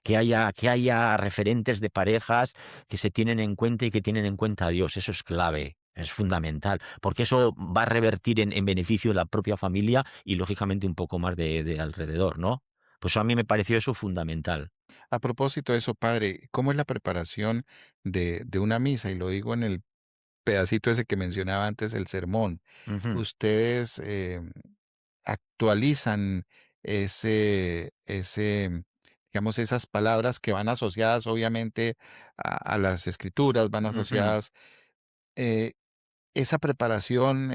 Que haya referentes de parejas que se tienen en cuenta y que tienen en cuenta a Dios. Eso es clave, es fundamental, porque eso va a revertir en beneficio de la propia familia y, lógicamente, un poco más de alrededor, ¿no? Pues a mí me pareció eso fundamental. A propósito de eso, padre, ¿cómo es la preparación de una misa? Y lo digo en el pedacito ese que mencionaba antes, el sermón. Ujú. ¿Ustedes actualizan digamos, esas palabras que van asociadas obviamente a las escrituras, van Ujú. asociadas, eh, esa preparación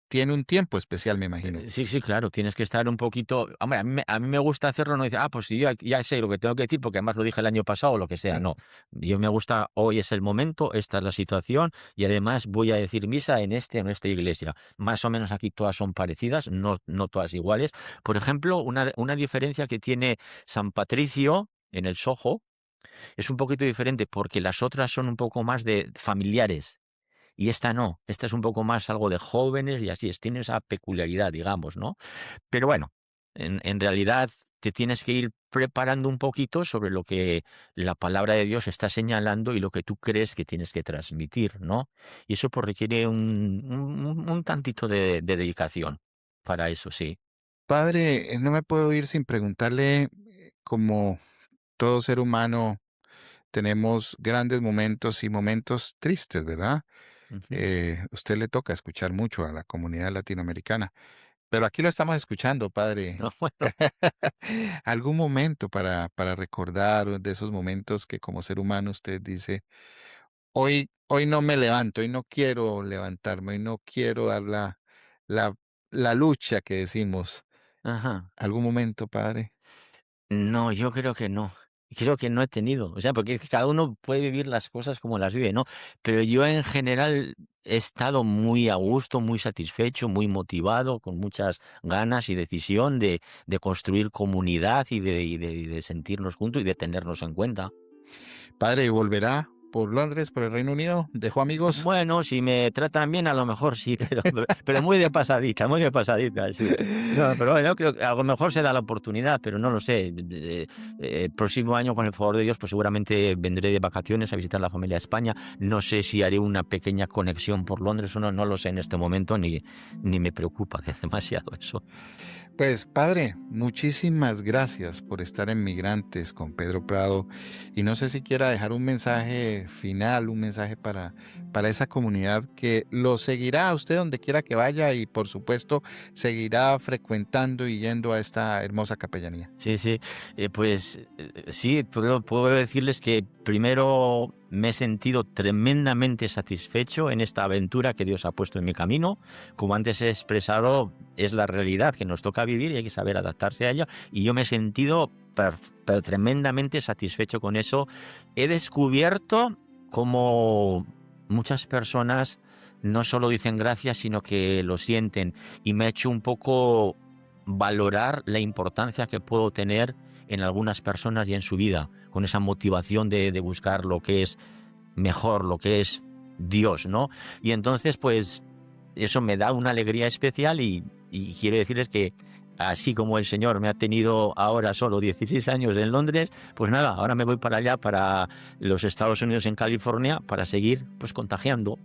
tiene un tiempo especial, me imagino? Sí, sí, claro, tienes que estar un poquito. Hombre, a mí me gusta hacerlo, no dice, pues sí, yo ya sé lo que tengo que decir, porque además lo dije el año pasado o lo que sea. No, yo me gusta, hoy es el momento, esta es la situación, y además voy a decir misa en esta iglesia. Más o menos aquí todas son parecidas, no todas iguales. Por ejemplo, una diferencia que tiene San Patricio en el Soho es un poquito diferente, porque las otras son un poco más de familiares. Y esta no, esta es un poco más algo de jóvenes y así es, tiene esa peculiaridad, digamos, ¿no? Pero bueno, en realidad te tienes que ir preparando un poquito sobre lo que la palabra de Dios está señalando y lo que tú crees que tienes que transmitir, ¿no? Y eso pues requiere un tantito de dedicación para eso, sí. Padre, no me puedo ir sin preguntarle, como todo ser humano, tenemos grandes momentos y momentos tristes, ¿verdad? Ujú. Usted le toca escuchar mucho a la comunidad latinoamericana, pero aquí lo estamos escuchando, padre. No, bueno, ¿Algún momento para recordar de esos momentos que como ser humano usted dice, hoy no me levanto, hoy no quiero levantarme, hoy no quiero dar la, la lucha que decimos? ajá. ¿Algún momento, padre? No, yo creo que no. creo que no he tenido, o sea, porque cada uno puede vivir las cosas como las vive, ¿no? Pero yo en general he estado muy a gusto, muy satisfecho, muy motivado, con muchas ganas y decisión de construir comunidad y de sentirnos juntos y de tenernos en cuenta. Padre, ¿y volverá por Londres, por el Reino Unido? ¿Dejó amigos? Bueno, si me tratan bien, a lo mejor sí, pero muy de pasadita, sí. No, pero bueno, creo que a lo mejor se da la oportunidad, pero no lo sé. El próximo año, con el favor de Dios, pues seguramente vendré de vacaciones a visitar a la familia a España. No sé si haré una pequeña conexión por Londres o no, no lo sé en este momento, ni me preocupa que es demasiado eso. Pues padre, muchísimas gracias por estar en Migrantes con Pedro Prado y no sé si quiera dejar un mensaje final, un mensaje para esa comunidad que lo seguirá a usted donde quiera que vaya y por supuesto seguirá frecuentando y yendo a esta hermosa capellanía. Sí, sí. Pues sí, puedo decirles que primero me he sentido tremendamente satisfecho en esta aventura que Dios ha puesto en mi camino. Como antes he expresado, es la realidad que nos toca vivir y hay que saber adaptarse a ella. Y yo me he sentido pero tremendamente satisfecho con eso. He descubierto cómo muchas personas no solo dicen gracias, sino que lo sienten. Y me ha hecho un poco valorar la importancia que puedo tener en algunas personas y en su vida, con esa motivación de buscar lo que es mejor, lo que es Dios, ¿no? Y entonces, pues, eso me da una alegría especial y quiero decirles que así como el Señor me ha tenido ahora solo 16 años en Londres, pues nada, ahora me voy para allá, para los Estados Unidos, en California, para seguir, pues, contagiando,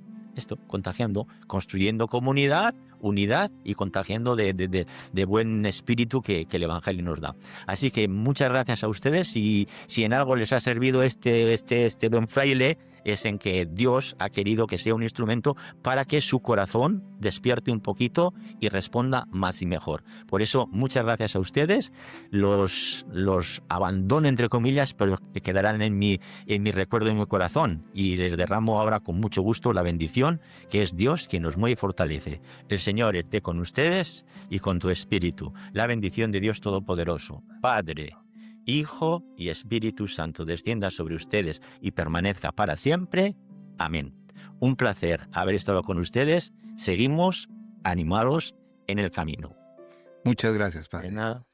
construyendo comunidad, unidad y contagiando de buen espíritu que el Evangelio nos da. Así que muchas gracias a ustedes y si en algo les ha servido este don fraile, es en que Dios ha querido que sea un instrumento para que su corazón despierte un poquito y responda más y mejor. Por eso, muchas gracias a ustedes. Los abandono, entre comillas, pero que quedarán en mi recuerdo y en mi corazón. Y les derramo ahora con mucho gusto la bendición, que es Dios quien nos mueve y fortalece. El Señor esté con ustedes y con tu espíritu. La bendición de Dios Todopoderoso, Padre, Hijo y Espíritu Santo, descienda sobre ustedes y permanezca para siempre. Amén. Un placer haber estado con ustedes. Seguimos animados en el camino. Muchas gracias, De padre. nada.